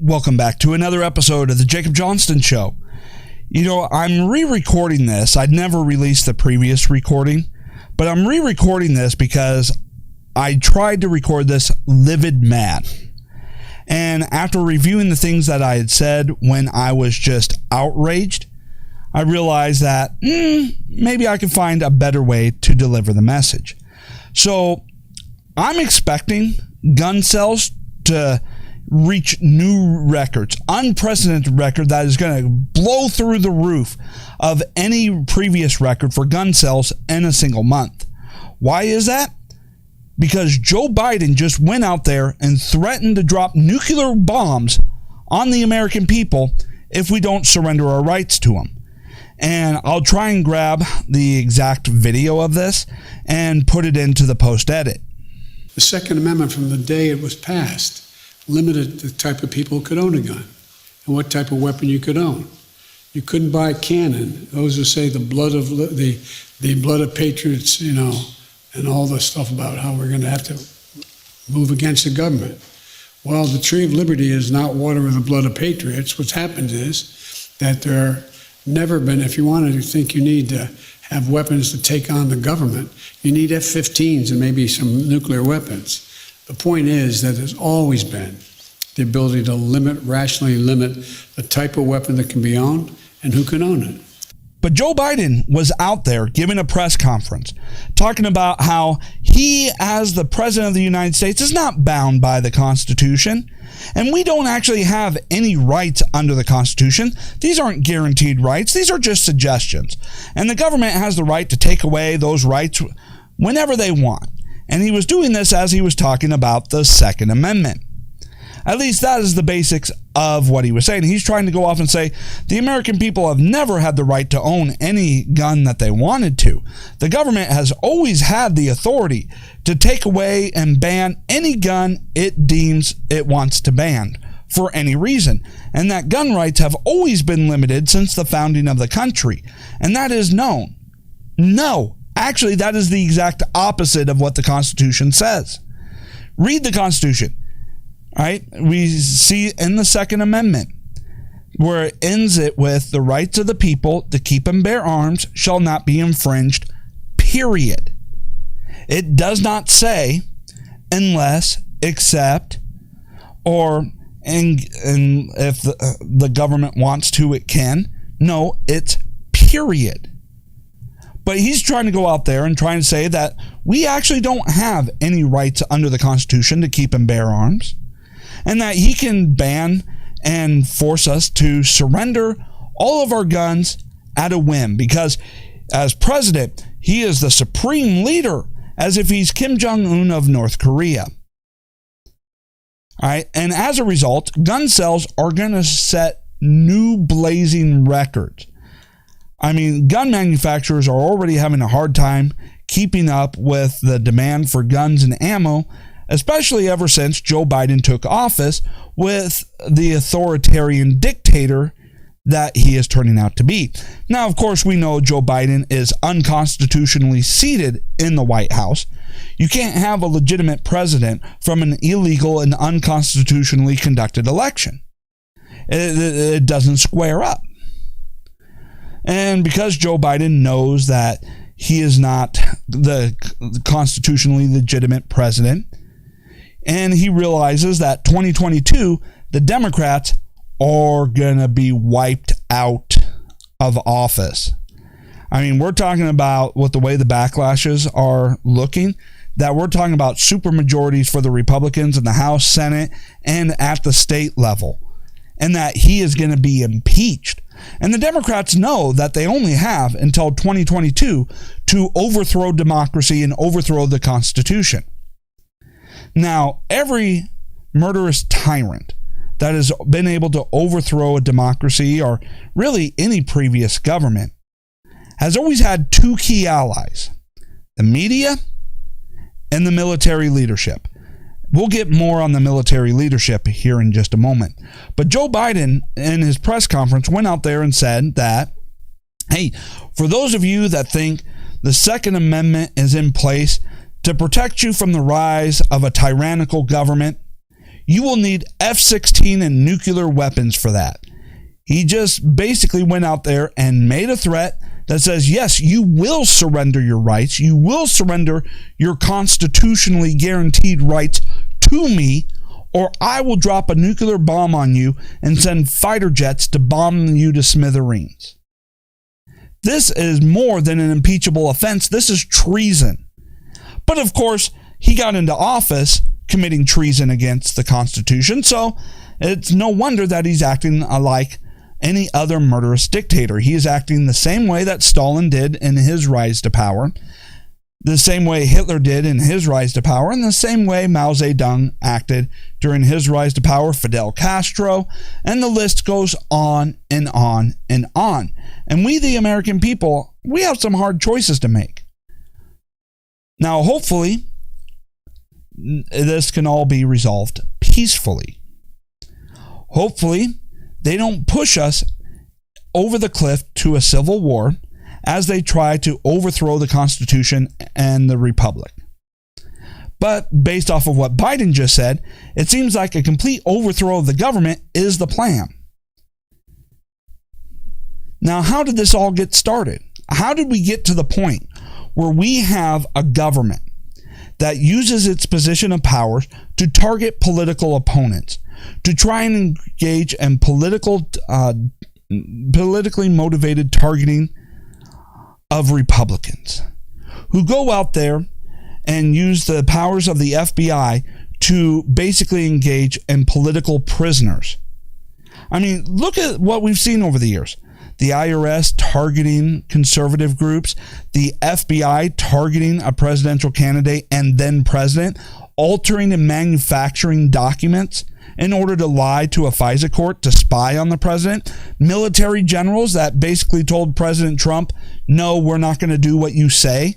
Welcome back to another episode of the Jacob Johnston Show. You know, I'm re-recording this. I'd never released the previous recording, but I'm re-recording this because I tried to record this livid mad. And after reviewing the things that I had said when I was just outraged, I realized that maybe I can find a better way to deliver the message. So I'm expecting gun sales to reach new records, unprecedented record that is going to blow through the roof of any previous record for gun sales in a single month. Why is that? Because Joe Biden just went out there and threatened to drop nuclear bombs on the American people if we don't surrender our rights to him. And I'll try and grab the exact video of this and put it into the post edit. The Second Amendment, from the day it was passed, limited the type of people who could own a gun and what type of weapon you could own. You couldn't buy a cannon. Those who say the blood of patriots, you know, and all the stuff about how we're going to have to move against the government. Well, the tree of liberty is not water with the blood of patriots. What's happened is that there are never been, if you wanted to think you need to have weapons to take on the government, you need F-15s and maybe some nuclear weapons. The point is that there's always been the ability to rationally limit the type of weapon that can be owned and who can own it. But Joe Biden was out there giving a press conference talking about how he, as the president of the United States, is not bound by the Constitution. And we don't actually have any rights under the Constitution. These aren't guaranteed rights. These are just suggestions. And the government has the right to take away those rights whenever they want. And he was doing this as he was talking about the Second Amendment. At least that is the basics of what he was saying. He's trying to go off and say the American people have never had the right to own any gun that they wanted to. The government has always had the authority to take away and ban any gun it deems it wants to ban for any reason. And that gun rights have always been limited since the founding of the country. And that is known. No. Actually, that is the exact opposite of what the Constitution says. Read the Constitution. All right? We see in the Second Amendment where it ends it with the rights of the people to keep and bear arms shall not be infringed, period. It does not say unless, except, or and if the government wants to, it can. No, it's period. But he's trying to go out there and trying to say that we actually don't have any rights under the Constitution to keep and bear arms, and that he can ban and force us to surrender all of our guns at a whim, because as president, he is the supreme leader, as if he's Kim Jong-un of North Korea. All right, and as a result, gun sales are going to set new blazing records. I mean, gun manufacturers are already having a hard time keeping up with the demand for guns and ammo, especially ever since Joe Biden took office with the authoritarian dictator that he is turning out to be. Now, of course, we know Joe Biden is unconstitutionally seated in the White House. You can't have a legitimate president from an illegal and unconstitutionally conducted election. It doesn't square up. And because Joe Biden knows that he is not the constitutionally legitimate president, and he realizes that 2022, the Democrats are going to be wiped out of office. I mean, we're talking about, with the way the backlashes are looking, that we're talking about supermajorities for the Republicans in the House, Senate, and at the state level, and that he is going to be impeached. And the Democrats know that they only have until 2022 to overthrow democracy and overthrow the Constitution. Now, every murderous tyrant that has been able to overthrow a democracy, or really any previous government, has always had two key allies: the media and the military leadership. We'll get more on the military leadership here in just a moment. But Joe Biden, in his press conference, went out there and said that, hey, for those of you that think the Second Amendment is in place to protect you from the rise of a tyrannical government, You will need F-16 and nuclear weapons for that. He just basically went out there and made a threat that says, yes, you will surrender your rights. You will surrender your constitutionally guaranteed rights to me, or I will drop a nuclear bomb on you and send fighter jets to bomb you to smithereens. This is more than an impeachable offense. This is treason. But of course, he got into office committing treason against the Constitution, so it's no wonder that he's acting like any other murderous dictator. He is acting the same way that Stalin did in his rise to power, the same way Hitler did in his rise to power, and the same way Mao Zedong acted during his rise to power, Fidel Castro, and the list goes on and on and on. And we, the American people, we have some hard choices to make. Now, hopefully, this can all be resolved peacefully. Hopefully, they don't push us over the cliff to a civil war as they try to overthrow the Constitution and the Republic. But based off of what Biden just said, it seems like a complete overthrow of the government is the plan. Now, how did this all get started? How did we get to the point where we have a government that uses its position of power to target political opponents, to try and engage in politically motivated targeting of Republicans, who go out there and use the powers of the FBI to basically engage in political prisoners? I mean, look at what we've seen over the years. The IRS targeting conservative groups, the FBI targeting a presidential candidate and then president, altering and manufacturing documents in order to lie to a FISA court to spy on the president, military generals that basically told President Trump, no, we're not going to do what you say,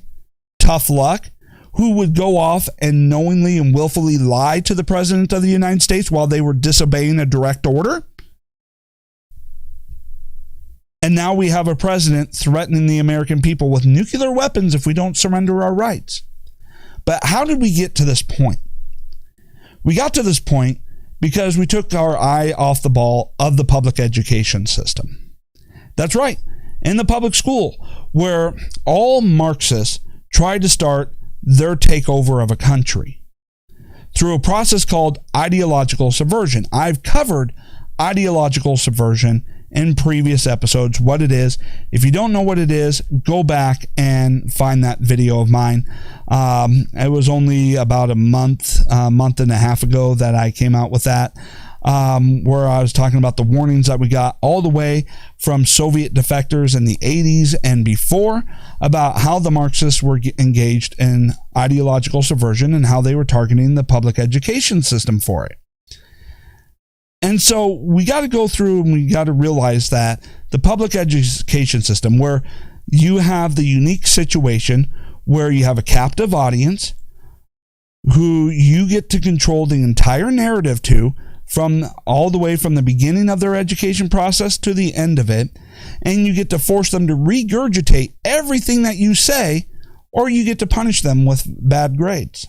tough luck, who would go off and knowingly and willfully lie to the president of the United States while they were disobeying a direct order. And now we have a president threatening the American people with nuclear weapons if we don't surrender our rights. But how did we get to this point? We got to this point because we took our eye off the ball of the public education system. That's right. In the public school, where all Marxists tried to start their takeover of a country through a process called ideological subversion. I've covered ideological subversion in previous episodes, what it is. If you don't know what it is, go back and find that video of mine. It was only about a month and a half ago that I came out with that, where I was talking about the warnings that we got all the way from Soviet defectors in the 80s and before about how the Marxists were engaged in ideological subversion and how they were targeting the public education system for it. And so we got to go through and we got to realize that the public education system, where you have the unique situation where you have a captive audience who you get to control the entire narrative to, from all the way from the beginning of their education process to the end of it, and you get to force them to regurgitate everything that you say, or you get to punish them with bad grades.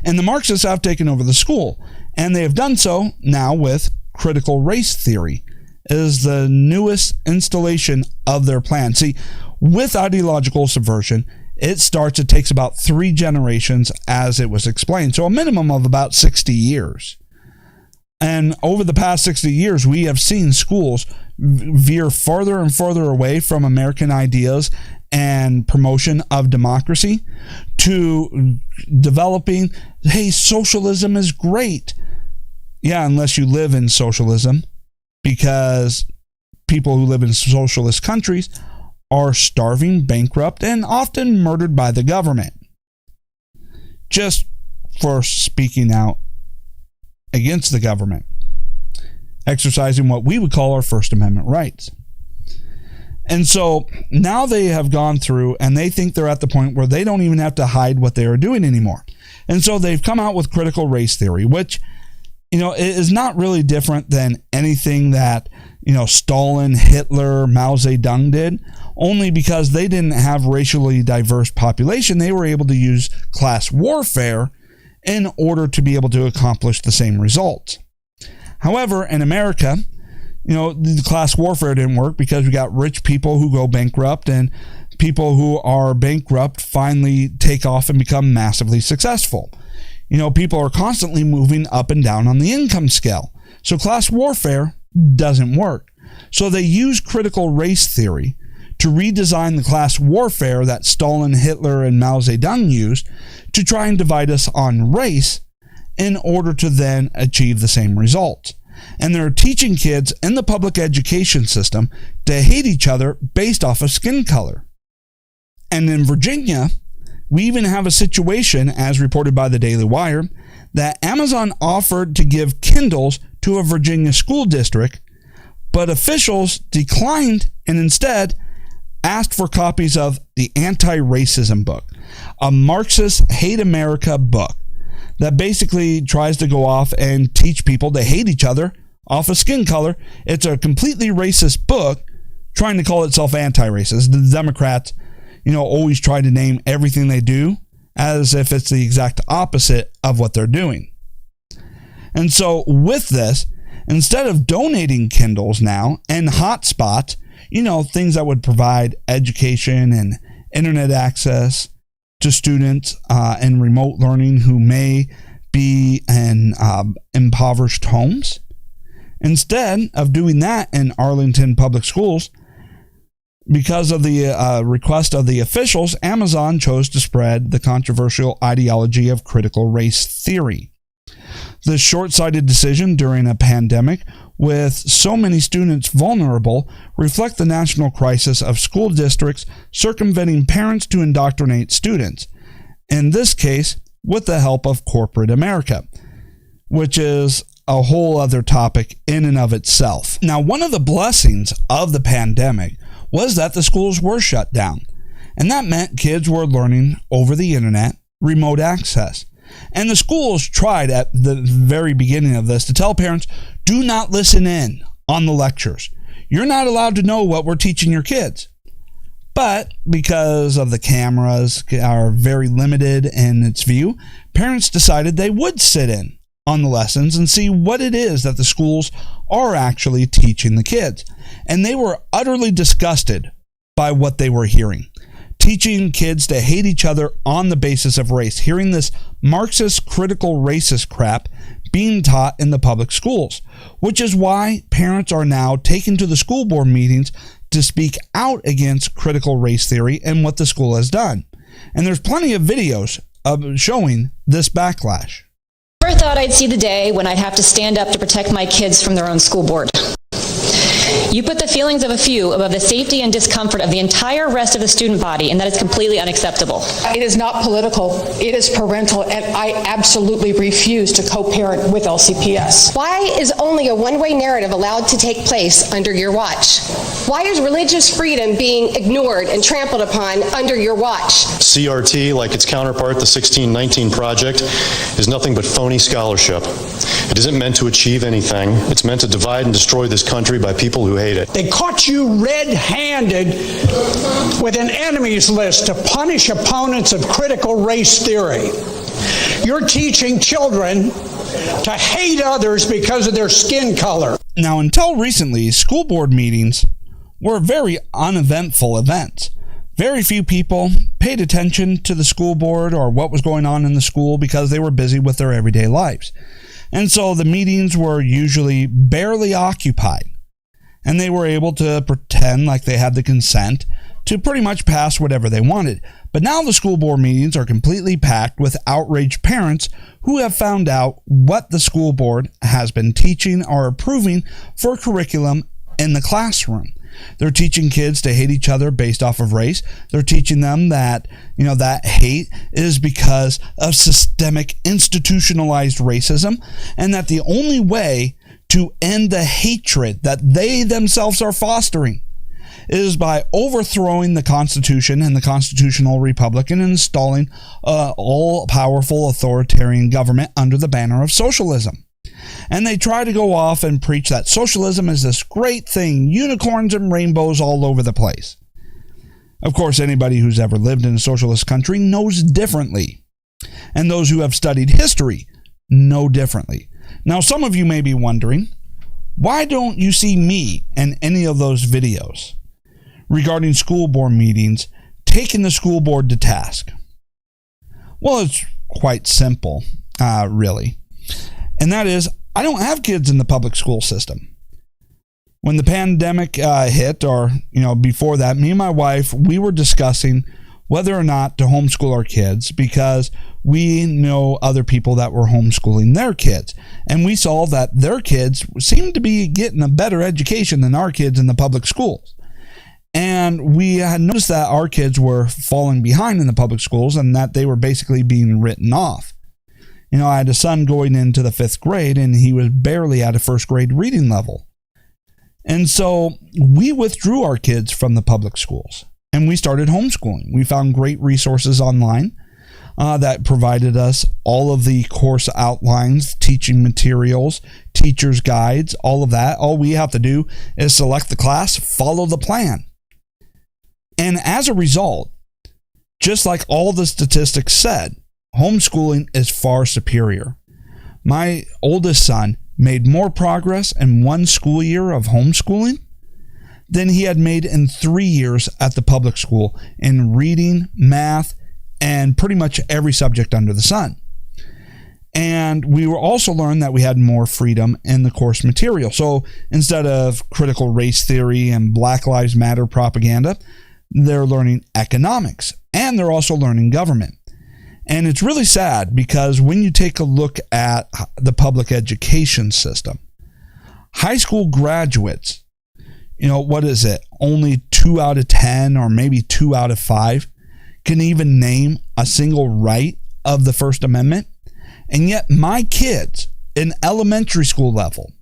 And the Marxists have taken over the school, and they have done so now with critical race theory is the newest installation of their plan. See, with ideological subversion, it takes about 3 generations, as it was explained, so a minimum of about 60 years. And over the past 60 years, we have seen schools veer farther and farther away from American ideas and promotion of democracy to developing, hey, socialism is great. Yeah, unless you live in socialism, because people who live in socialist countries are starving, bankrupt, and often murdered by the government. Just for speaking out against the government, exercising what we would call our First Amendment rights. And so now they have gone through and they think they're at the point where they don't even have to hide what they are doing anymore. And so they've come out with critical race theory, which, is not really different than anything that, Stalin, Hitler, Mao Zedong did, only because they didn't have racially diverse population. They were able to use class warfare in order to be able to accomplish the same results. However, in America, the class warfare didn't work because we got rich people who go bankrupt, and people who are bankrupt finally take off and become massively successful. People are constantly moving up and down on the income scale. So class warfare doesn't work. So they use critical race theory to redesign the class warfare that Stalin, Hitler, and Mao Zedong used to try and divide us on race in order to then achieve the same results. And they're teaching kids in the public education system to hate each other based off of skin color. And in Virginia, we even have a situation, as reported by the Daily Wire, that Amazon offered to give Kindles to a Virginia school district, but officials declined and instead asked for copies of the Anti-Racism book, a Marxist hate America book that basically tries to go off and teach people to hate each other off of skin color. It's a completely racist book trying to call itself anti-racist. The Democrats, always try to name everything they do as if it's the exact opposite of what they're doing. And so with this, instead of donating Kindles now and hotspots, things that would provide education and internet access to students in remote learning who may be in impoverished homes, instead of doing that in Arlington Public Schools, because of the request of the officials, Amazon chose to spread the controversial ideology of critical race theory. The short-sighted decision during a pandemic with so many students vulnerable reflect the national crisis of school districts circumventing parents to indoctrinate students, in this case with the help of corporate America, which is a whole other topic in and of itself. Now, one of the blessings of the pandemic was that the schools were shut down, and that meant kids were learning over the internet, remote access. And the schools tried at the very beginning of this to tell parents, do not listen in on the lectures. You're not allowed to know what we're teaching your kids. But because of the cameras are very limited in its view, parents decided they would sit in on the lessons and see what it is that the schools are actually teaching the kids. And they were utterly disgusted by what they were hearing. Teaching kids to hate each other on the basis of race, hearing this Marxist critical racist crap being taught in the public schools, which is why parents are now taken to the school board meetings to speak out against critical race theory and what the school has done. And there's plenty of videos of showing this backlash. Never thought I'd see the day when I'd have to stand up to protect my kids from their own school board. You put the feelings of a few above the safety and discomfort of the entire rest of the student body, and that is completely unacceptable. It is not political, it is parental, and I absolutely refuse to co-parent with LCPS. Why is only a one-way narrative allowed to take place under your watch? Why is religious freedom being ignored and trampled upon under your watch? CRT, like its counterpart, the 1619 Project, is nothing but phony scholarship. It isn't meant to achieve anything. It's meant to divide and destroy this country by people who hate it. They caught you red-handed with an enemies list to punish opponents of critical race theory. You're teaching children to hate others because of their skin color. Now, until recently, school board meetings were very uneventful events. Very few people paid attention to the school board or what was going on in the school because they were busy with their everyday lives. And so the meetings were usually barely occupied, and they were able to pretend like they had the consent to pretty much pass whatever they wanted. But now the school board meetings are completely packed with outraged parents who have found out what the school board has been teaching or approving for curriculum in the classroom. They're teaching kids to hate each other based off of race. They're teaching them that, that hate is because of systemic institutionalized racism, and that the only way to end the hatred that they themselves are fostering is by overthrowing the Constitution and the constitutional republic and installing all-powerful authoritarian government under the banner of socialism. And they try to go off and preach that socialism is this great thing, unicorns and rainbows all over the place. Of course, anybody who's ever lived in a socialist country knows differently. And those who have studied history know differently. Now, some of you may be wondering, why don't you see me in any of those videos regarding school board meetings taking the school board to task? Well, it's quite simple, really. And that is, I don't have kids in the public school system. When the pandemic hit, or before that, me and my wife, we were discussing whether or not to homeschool our kids, because we know other people that were homeschooling their kids. And we saw that their kids seemed to be getting a better education than our kids in the public schools. And we had noticed that our kids were falling behind in the public schools and that they were basically being written off. I had a son going into the 5th grade and he was barely at a 1st grade reading level. And so we withdrew our kids from the public schools and we started homeschooling. We found great resources online that provided us all of the course outlines, teaching materials, teacher's guides, all of that. All we have to do is select the class, follow the plan. And as a result, just like all the statistics said, homeschooling is far superior. My oldest son made more progress in 1 school year of homeschooling than he had made in 3 years at the public school in reading, math, and pretty much every subject under the sun. And we were also learned that we had more freedom in the course material. So instead of critical race theory and Black Lives Matter propaganda, they're learning economics, and they're also learning government. And it's really sad because when you take a look at the public education system, high school graduates, what is it? Only 2 out of 10 or maybe 2 out of 5 can even name a single right of the First Amendment. And yet my kids in elementary school level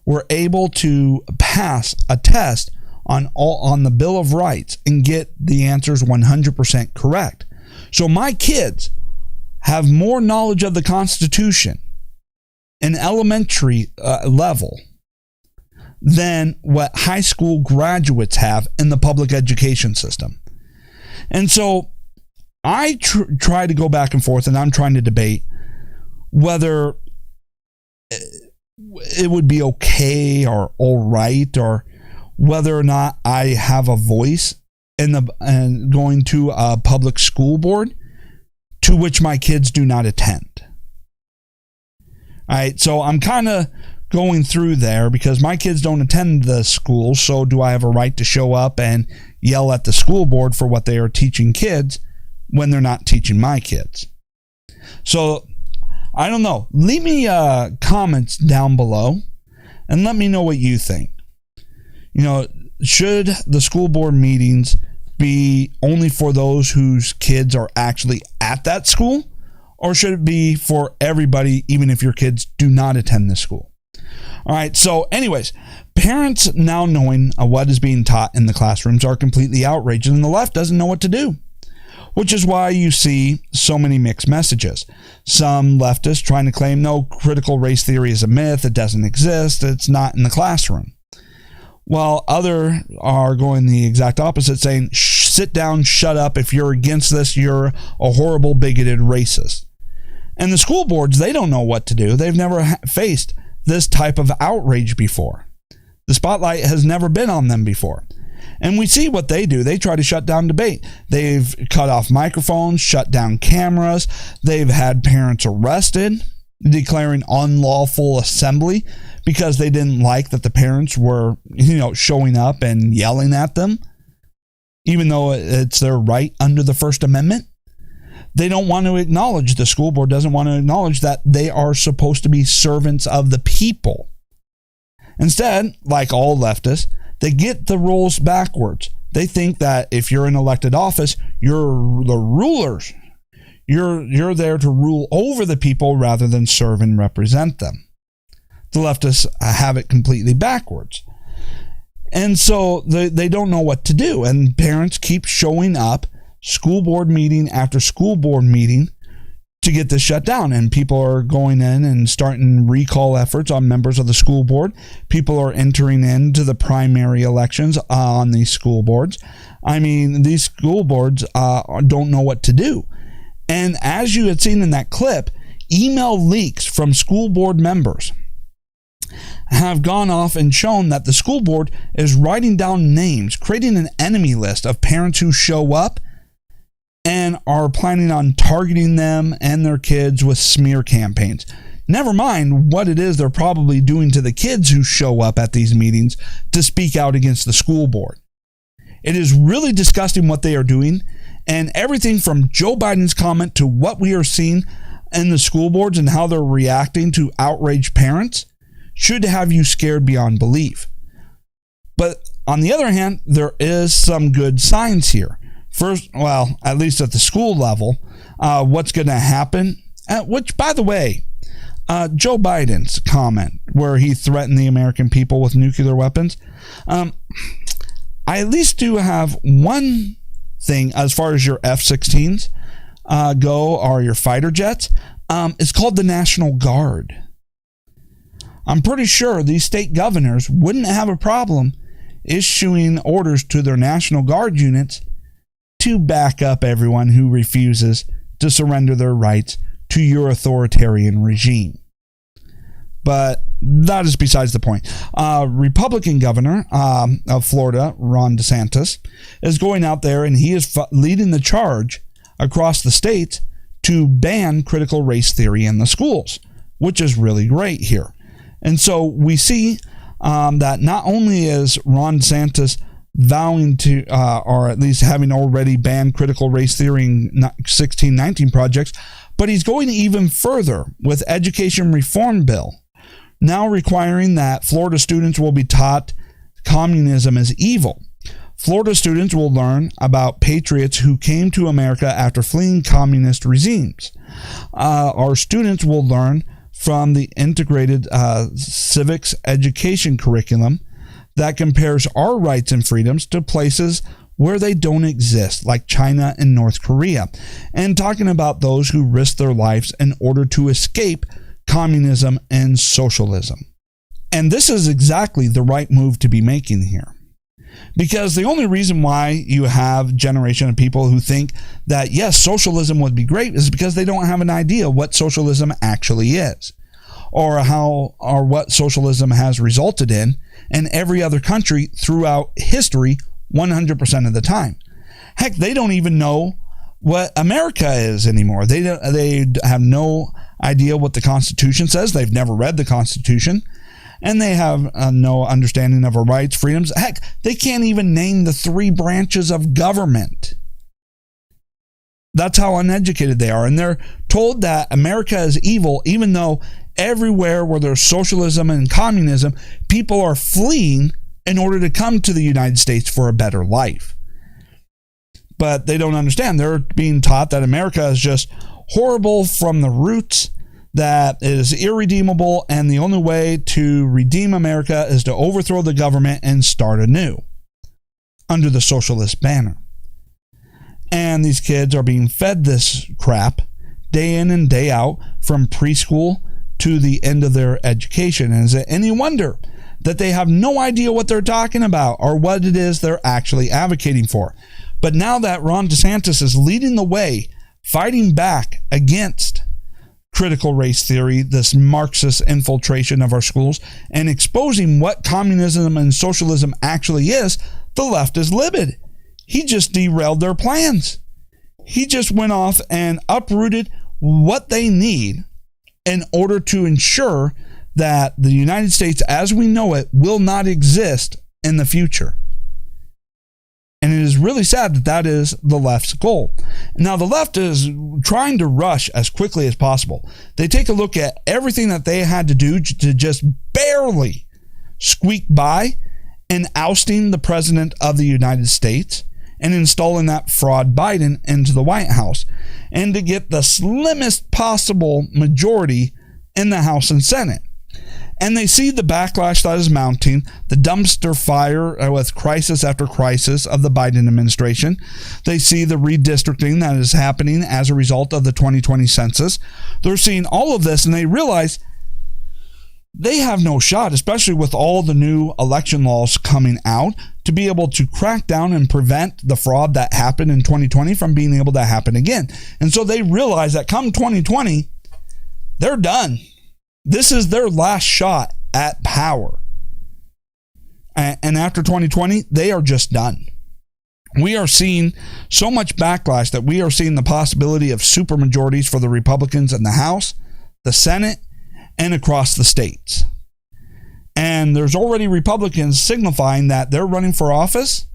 were able to pass a test on the Bill of Rights and get the answers 100% correct. So my kids have more knowledge of the Constitution in elementary level than what high school graduates have in the public education system. And so I try to go back and forth, and I'm trying to debate whether it would be okay or all right, or whether or not I have a voice in going to a public school board to which my kids do not attend. All right, so I'm kind of going through there because my kids don't attend the school, so do I have a right to show up and yell at the school board for what they are teaching kids when they're not teaching my kids? So I don't know. Leave me comments down below and let me know what you think. Should the school board meetings be only for those whose kids are actually at that school, or should it be for everybody, even if your kids do not attend the school? All right, so anyways, parents now knowing what is being taught in the classrooms are completely outraged, and the left doesn't know what to do, which is why you see so many mixed messages. Some leftists trying to claim, no, critical race theory is a myth, it doesn't exist, it's not in the classroom. While others are going the exact opposite, saying, sit down, shut up. If you're against this, you're a horrible, bigoted racist. And the school boards, they don't know what to do. They've never faced this type of outrage before. The spotlight has never been on them before. And we see what they do. They try to shut down debate. They've cut off microphones, shut down cameras. They've had parents arrested, declaring unlawful assembly because they didn't like that the parents were, showing up and yelling at them, even though it's their right under the First Amendment. They don't want to acknowledge, the school board doesn't want to acknowledge that they are supposed to be servants of the people. Instead, like all leftists, they get the roles backwards. They think that if you're in elected office, you're the rulers. You're there to rule over the people rather than serve and represent them. The leftists have it completely backwards. And so they don't know what to do. And parents keep showing up school board meeting after school board meeting to get this shut down. And people are going in and starting recall efforts on members of the school board. People are entering into the primary elections on these school boards. I mean, these school boards don't know what to do. And as you had seen in that clip, email leaks from school board members have gone off and shown that the school board is writing down names, creating an enemy list of parents who show up and are planning on targeting them and their kids with smear campaigns. Never mind what it is they're probably doing to the kids who show up at these meetings to speak out against the school board. It is really disgusting what they are doing, and everything from Joe Biden's comment to what we are seeing in the school boards and how they're reacting to outraged parents should have you scared beyond belief. But on the other hand, there is some good signs here. First, well, at least at the school level, what's going to happen, which, by the way, Joe Biden's comment where he threatened the American people with nuclear weapons, I at least do have one thing as far as your F-16s go, or your fighter jets. It's called the National Guard. I'm pretty sure these state governors wouldn't have a problem issuing orders to their National Guard units to back up everyone who refuses to surrender their rights to your authoritarian regime. But that is besides the point. Republican governor of Florida, Ron DeSantis, is going out there and he is leading the charge across the states to ban critical race theory in the schools, which is really great here. And so we see that not only is Ron DeSantis vowing to, or at least having already banned critical race theory in 1619 projects, but he's going even further with education reform bill, now requiring that Florida students will be taught communism is evil. Florida students will learn about patriots who came to America after fleeing communist regimes. Our students will learn from the integrated civics education curriculum that compares our rights and freedoms to places where they don't exist, like China and North Korea, and talking about those who risk their lives in order to escape communism and socialism. And this is exactly the right move to be making here. Because the only reason why you have a generation of people who think that, yes, socialism would be great is because they don't have an idea what socialism actually is, or how or what socialism has resulted in every other country throughout history 100% of the time. Heck, they don't even know what America is anymore. They have no idea what the Constitution says. They've never read the Constitution. And they have no understanding of our rights, freedoms. Heck, they can't even name the 3 branches of government. That's how uneducated they are. And they're told that America is evil, even though everywhere where there's socialism and communism, people are fleeing in order to come to the United States for a better life. But they don't understand. They're being taught that America is just horrible from the roots, that it is irredeemable, and the only way to redeem America is to overthrow the government and start anew under the socialist banner. And these kids are being fed this crap day in and day out from preschool to the end of their education. And is it any wonder that they have no idea what they're talking about or what it is they're actually advocating for? But now that Ron DeSantis is leading the way, fighting back against critical race theory, this Marxist infiltration of our schools, and exposing what communism and socialism actually is, the left is livid. He just derailed their plans. He just went off and uprooted what they need in order to ensure that the United States as we know it will not exist in the future. And it is really sad that that is the left's goal. Now, the left is trying to rush as quickly as possible. They take a look at everything that they had to do to just barely squeak by in ousting the president of the United States and installing that fraud Biden into the White House, and to get the slimmest possible majority in the House and Senate. And they see the backlash that is mounting, the dumpster fire with crisis after crisis of the Biden administration. They see the redistricting that is happening as a result of the 2020 census. They're seeing all of this, and they realize they have no shot, especially with all the new election laws coming out, to be able to crack down and prevent the fraud that happened in 2020 from being able to happen again. And so they realize that come 2020, they're done. This is their last shot at power. And after 2020, they are just done. We are seeing so much backlash that we are seeing the possibility of supermajorities for the Republicans in the House, the Senate, and across the states. And there's already Republicans signifying that they're running for office.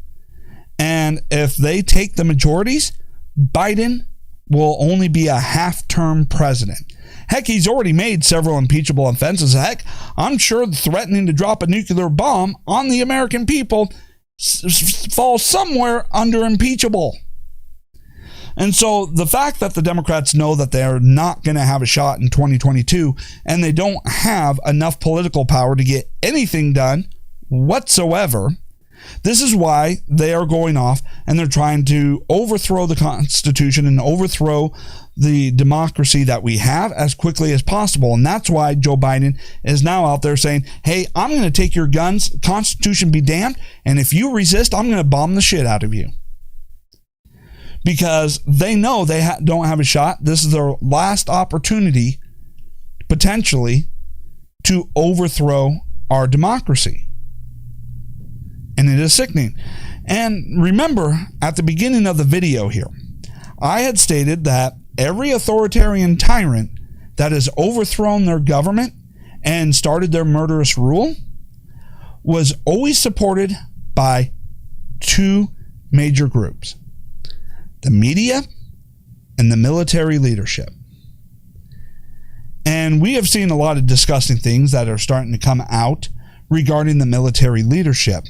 And if they take the majorities, Biden will only be a half-term president. Heck, he's already made several impeachable offenses. Heck, I'm sure threatening to drop a nuclear bomb on the American people falls somewhere under impeachable. And so the fact that the Democrats know that they're not going to have a shot in 2022 and they don't have enough political power to get anything done whatsoever, this is why they are going off and they're trying to overthrow the Constitution and overthrow the democracy that we have as quickly as possible. And that's why Joe Biden is now out there saying, hey, I'm going to take your guns, Constitution be damned, and if you resist, I'm going to bomb the shit out of you. Because they know they don't have a shot. This is their last opportunity, potentially, to overthrow our democracy. And it is sickening. And remember, at the beginning of the video here, I had stated that every authoritarian tyrant that has overthrown their government and started their murderous rule was always supported by two major groups: the media and the military leadership. And we have seen a lot of disgusting things that are starting to come out regarding the military leadership.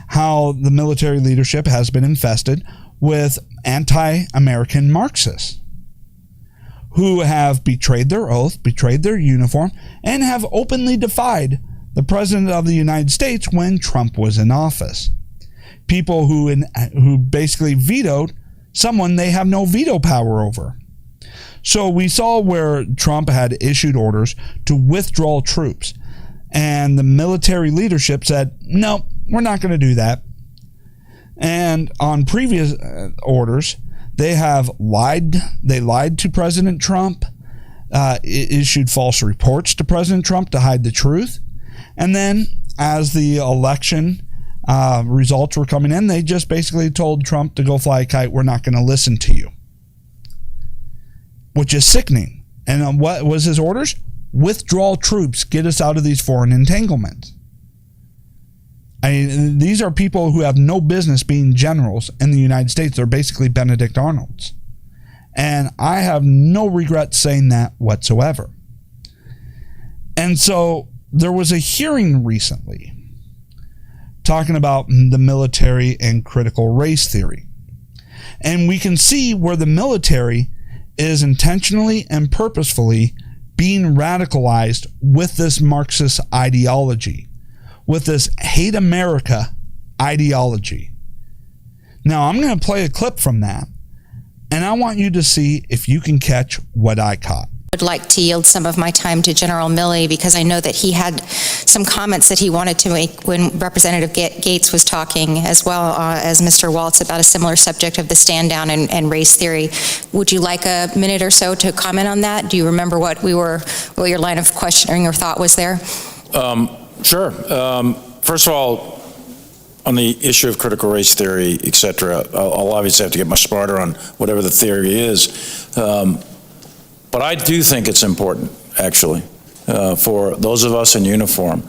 How the military leadership has been infested with anti-American Marxists who have betrayed their oath, betrayed their uniform, and have openly defied the President of the United States when Trump was in office. People who basically vetoed someone they have no veto power over. So we saw where Trump had issued orders to withdraw troops, and the military leadership said, no, we're not going to do that. And on previous orders, they have lied. They lied to President Trump, issued false reports to President Trump to hide the truth. And then as the election results were coming in, they just basically told Trump to go fly a kite. We're not going to listen to you, which is sickening. And what was his orders? Withdraw troops, get us out of these foreign entanglements. I mean, these are people who have no business being generals in the United States. They're basically Benedict Arnolds. And I have no regret saying that whatsoever. And so there was a hearing recently talking about the military and critical race theory. And we can see where the military is intentionally and purposefully being radicalized with this Marxist ideology, with this hate America ideology. Now, I'm going to play a clip from that, and I want you to see if you can catch what I caught. I would like to yield some of my time to General Milley because I know that he had some comments that he wanted to make when Representative Gates was talking, as well as Mr. Waltz, about a similar subject of the stand down and race theory. Would you like a minute or so to comment on that? Do you remember what your line of questioning or thought was there? Sure. First of all, on the issue of critical race theory, et cetera, I'll obviously have to get much smarter on whatever the theory is. But I do think it's important, actually, for those of us in uniform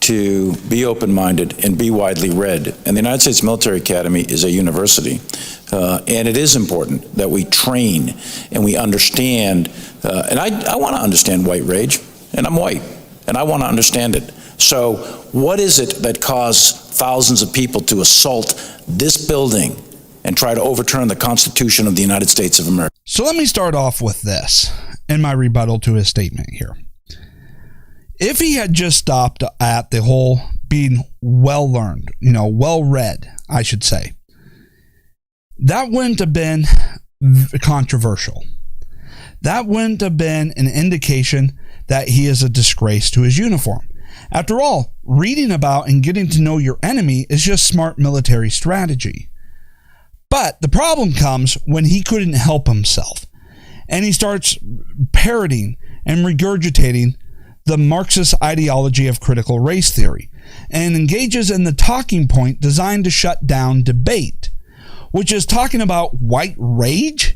to be open-minded and be widely read. And the United States Military Academy is a university. And it is important that we train and we understand. And I want to understand white rage, and I'm white, and I want to understand it. So what is it that caused thousands of people to assault this building and try to overturn the Constitution of the United States of America? So let me start off with this in my rebuttal to his statement here. If he had just stopped at the whole being well-learned, well-read, I should say, that wouldn't have been controversial. That wouldn't have been an indication that he is a disgrace to his uniform. After all, reading about and getting to know your enemy is just smart military strategy. But the problem comes when he couldn't help himself, and he starts parroting and regurgitating the Marxist ideology of critical race theory, and engages in the talking point designed to shut down debate, which is talking about white rage.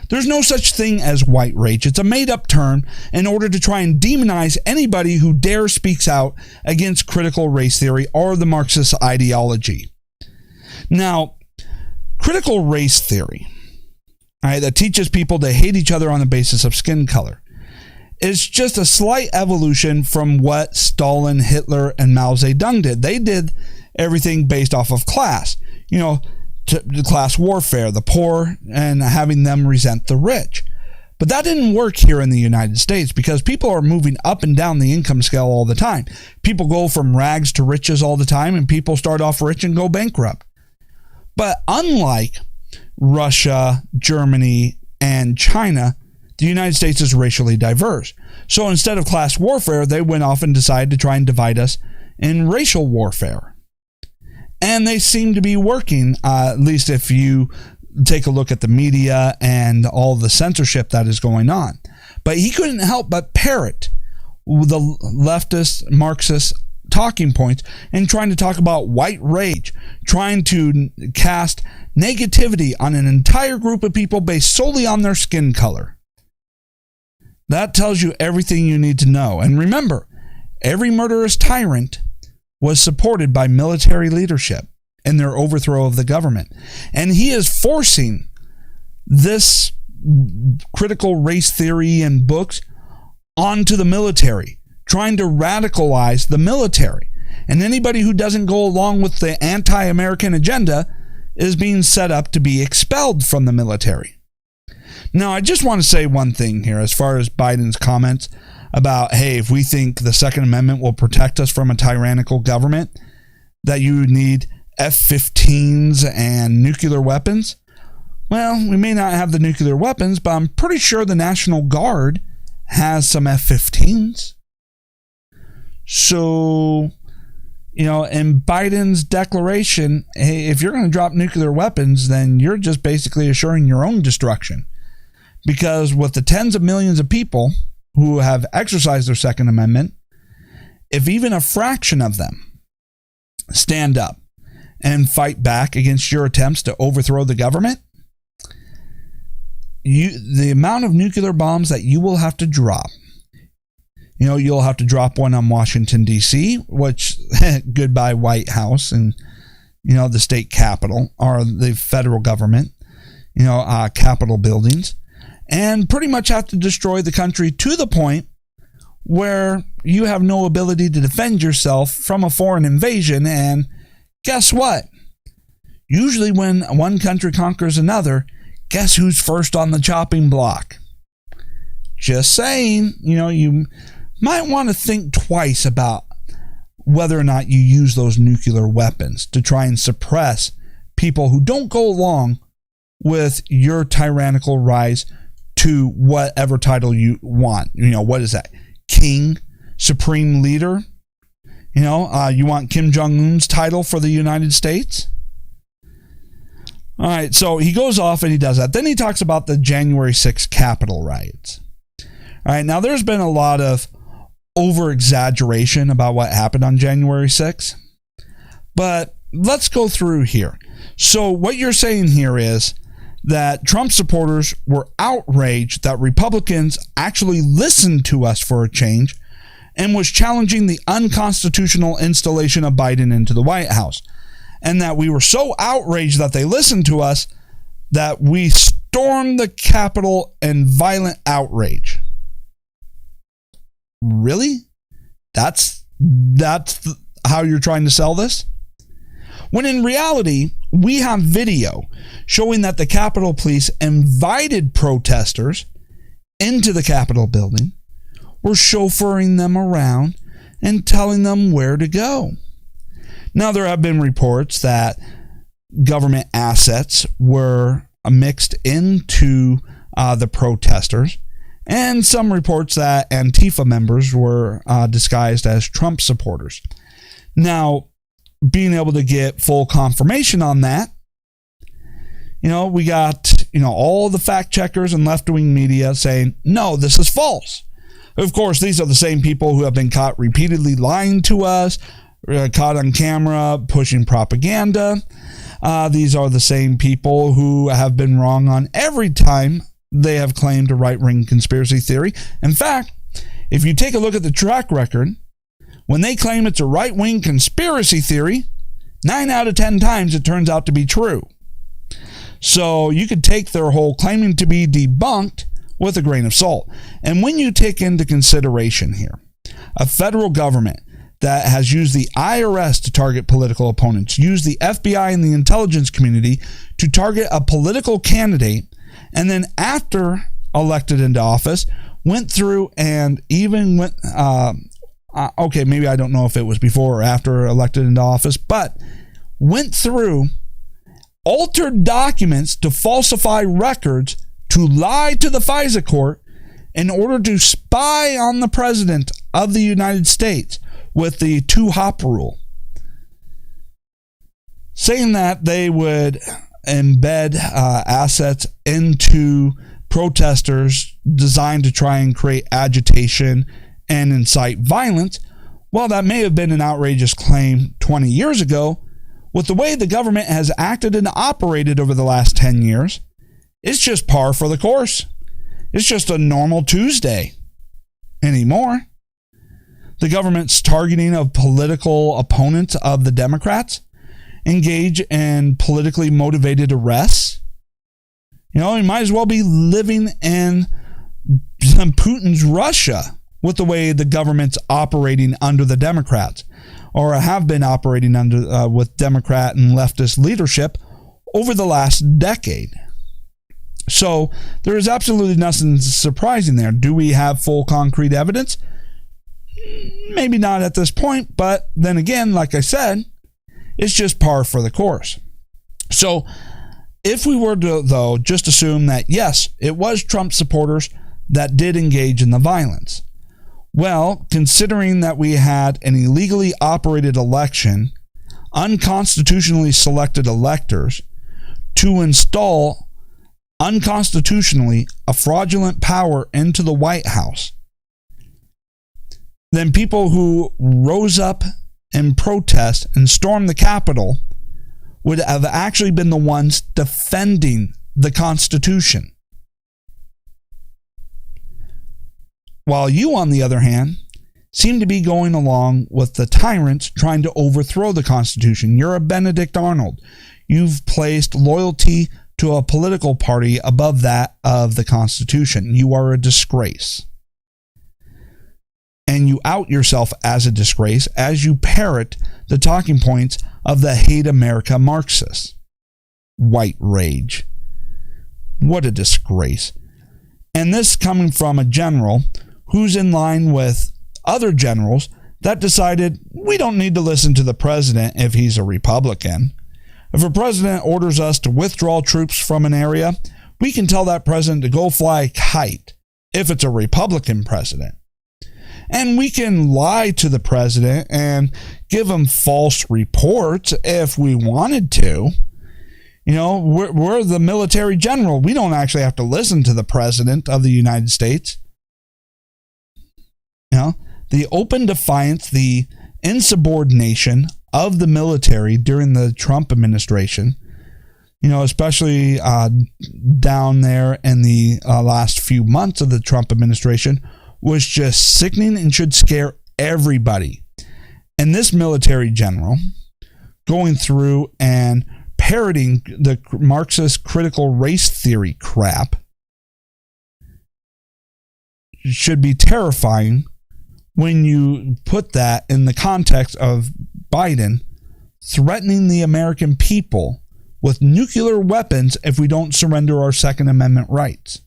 There's no such thing as white rage. It's a made-up term in order to try and demonize anybody who dare speaks out against critical race theory or the Marxist ideology. Now, critical race theory, all right, that teaches people to hate each other on the basis of skin color, is just a slight evolution from what Stalin, Hitler, and Mao Zedong did. They did everything based off of class. The class warfare, the poor, and having them resent the rich. But that didn't work here in the United States because people are moving up and down the income scale all the time. People go from rags to riches all the time, and people start off rich and go bankrupt. But unlike Russia, Germany, and China, the United States is racially diverse. So instead of class warfare, they went off and decided to try and divide us in racial warfare. And they seem to be working, at least if you take a look at the media and all the censorship that is going on. But he couldn't help but parrot the leftist Marxist talking points and trying to talk about white rage, trying to cast negativity on an entire group of people based solely on their skin color. That tells you everything you need to know. And remember, every murderous tyrant was supported by military leadership in their overthrow of the government. And he is forcing this critical race theory and books onto the military, trying to radicalize the military. And anybody who doesn't go along with the anti-American agenda is being set up to be expelled from the military. Now, I just want to say one thing here as far as Biden's comments about, hey, if we think the Second Amendment will protect us from a tyrannical government, that you need F-15s and nuclear weapons. Well, we may not have the nuclear weapons, but I'm pretty sure the National Guard has some F-15s. So, in Biden's declaration, hey, if you're going to drop nuclear weapons, then you're just basically assuring your own destruction. Because with the tens of millions of people who have exercised their Second Amendment, if even a fraction of them stand up and fight back against your attempts to overthrow the government, the amount of nuclear bombs that you will have to drop, you'll have to drop one on Washington, D.C., which, goodbye White House and, the state capitol or the federal government, capitol buildings, and pretty much have to destroy the country to the point where you have no ability to defend yourself from a foreign invasion. And guess what? Usually when one country conquers another, guess who's first on the chopping block? Just saying, you might want to think twice about whether or not you use those nuclear weapons to try and suppress people who don't go along with your tyrannical rise to whatever title you want. What is that? King, Supreme Leader? You want Kim Jong-un's title for the United States? All right, so he goes off and he does that. Then he talks about the January 6th Capitol riots. All right, now there's been a lot of over-exaggeration about what happened on January 6th. But let's go through here. So what you're saying here is that Trump supporters were outraged that Republicans actually listened to us for a change and was challenging the unconstitutional installation of Biden into the White House. And that we were so outraged that they listened to us that we stormed the Capitol in violent outrage. Really? That's how you're trying to sell this? When in reality, we have video showing that the Capitol Police invited protesters into the Capitol building, were chauffeuring them around and telling them where to go. Now, there have been reports that government assets were mixed into the protesters, and some reports that Antifa members were disguised as Trump supporters. Now, being able to get full confirmation on that, we got, all the fact checkers and left-wing media saying, no, this is false. Of course, these are the same people who have been caught repeatedly lying to us, caught on camera pushing propaganda. These are the same people who have been wrong on every time they have claimed a right-wing conspiracy theory. In fact, if you take a look at the track record, when they claim it's a right-wing conspiracy theory, 9 out of 10 times it turns out to be true. So you could take their whole claiming to be debunked with a grain of salt. And when you take into consideration here a federal government that has used the IRS to target political opponents, used the FBI and the intelligence community to target a political candidate, and then after elected into office, went through and even went, maybe I don't know if it was before or after elected into office, but went through, altered documents to falsify records, to lie to the FISA court in order to spy on the president of the United States with the 2-hop rule, saying that they would embed assets into protesters designed to try and create agitation and incite violence. Well, that may have been an outrageous claim 20 years ago. With the way the government has acted and operated over the last 10 years, it's just par for the course. It's just a normal Tuesday anymore. The government's targeting of political opponents of the Democrats engage in politically motivated arrests. You might as well be living in Putin's Russia with the way the government's operating under the Democrats, or have been operating under with Democrat and leftist leadership over the last decade. So there is absolutely nothing surprising there. Do we have full concrete evidence? Maybe not at this point, but then again, like I said, it's just par for the course. So if we were to, though, just assume that, yes, it was Trump supporters that did engage in the violence, well, considering that we had an illegally operated election, unconstitutionally selected electors, to install unconstitutionally a fraudulent power into the White House, then people who rose up in protest and stormed the Capitol would have actually been the ones defending the Constitution. While you, on the other hand, seem to be going along with the tyrants trying to overthrow the Constitution. You're a Benedict Arnold. You've placed loyalty to a political party above that of the Constitution. You are a disgrace. And you out yourself as a disgrace as you parrot the talking points of the hate America Marxists. White rage. What a disgrace. And this coming from a general who's in line with other generals that decided we don't need to listen to the president if he's a Republican. If a president orders us to withdraw troops from an area, we can tell that president to go fly a kite if it's a Republican president. And we can lie to the president and give him false reports if we wanted to. We're the military general. We don't actually have to listen to the president of the United States. The open defiance, the insubordination of the military during the Trump administration, especially down there in the last few months of the Trump administration, was just sickening and should scare everybody. And this military general going through and parroting the Marxist critical race theory crap should be terrifying when you put that in the context of Biden threatening the American people with nuclear weapons if we don't surrender our Second Amendment rights.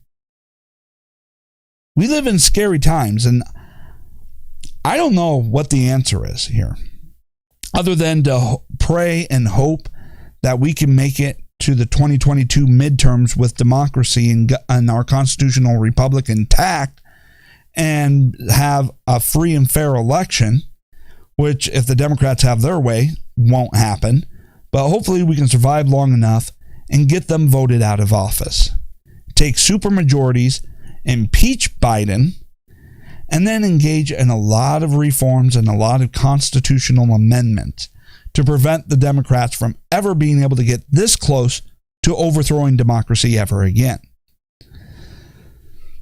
We live in scary times, and I don't know what the answer is here, other than to pray and hope that we can make it to the 2022 midterms with democracy and our constitutional republic intact and have a free and fair election, which, if the Democrats have their way, won't happen. But hopefully we can survive long enough and get them voted out of office. Take supermajorities, impeach Biden, and then engage in a lot of reforms and a lot of constitutional amendments to prevent the Democrats from ever being able to get this close to overthrowing democracy ever again.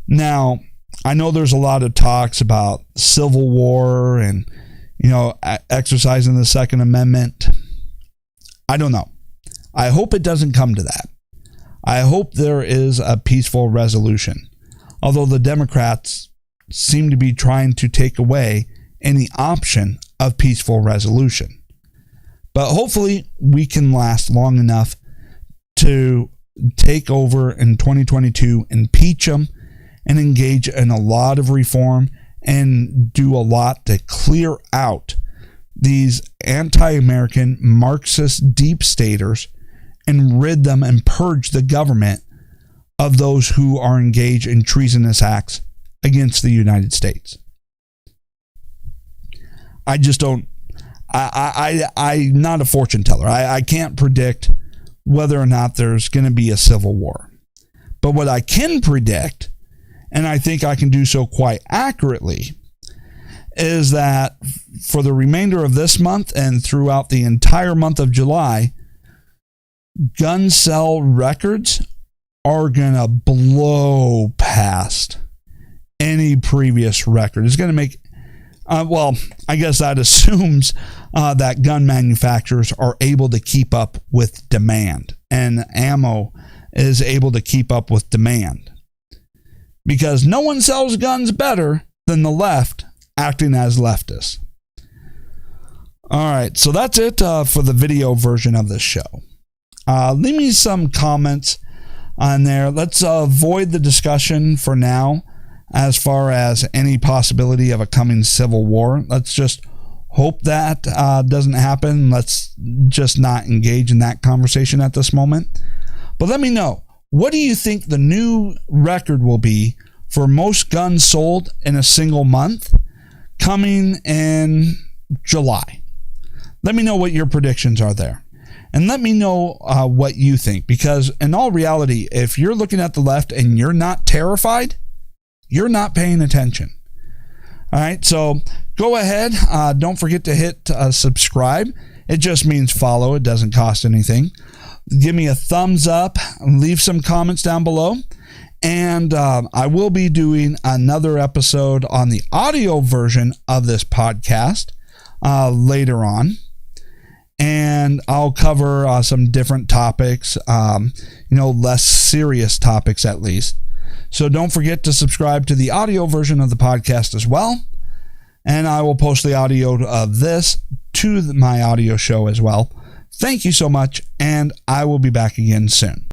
Now, I know there's a lot of talks about civil war and, exercising the Second Amendment. I don't know. I hope it doesn't come to that. I hope there is a peaceful resolution, although the Democrats seem to be trying to take away any option of peaceful resolution. But hopefully we can last long enough to take over in 2022, impeach them, and engage in a lot of reform and do a lot to clear out these anti-American Marxist deep staters and rid them and purge the government of those who are engaged in treasonous acts against the United States. I just don't, I'm not a fortune teller. I can't predict whether or not there's going to be a civil war. But what I can predict, and I think I can do so quite accurately, is that for the remainder of this month and throughout the entire month of July, gun sale records are going to blow past any previous record. It's going to make, I guess that assumes that gun manufacturers are able to keep up with demand and ammo is able to keep up with demand. Because no one sells guns better than the left acting as leftists. All right, so that's it for the video version of this show. Leave me some comments on there. Let's avoid the discussion for now as far as any possibility of a coming civil war. Let's just hope that doesn't happen. Let's just not engage in that conversation at this moment. But let me know, what do you think the new record will be for most guns sold in a single month coming in July? Let me know what your predictions are there. And let me know what you think. Because in all reality, if you're looking at the left and you're not terrified, you're not paying attention. All right, so go ahead. Don't forget to hit subscribe. It just means follow. It doesn't cost anything. Give me a thumbs up. Leave some comments down below. And I will be doing another episode on the audio version of this podcast later on. And I'll cover some different topics, less serious topics at least. So don't forget to subscribe to the audio version of the podcast as well. And I will post the audio of this to my audio show as well. Thank you so much, and I will be back again soon.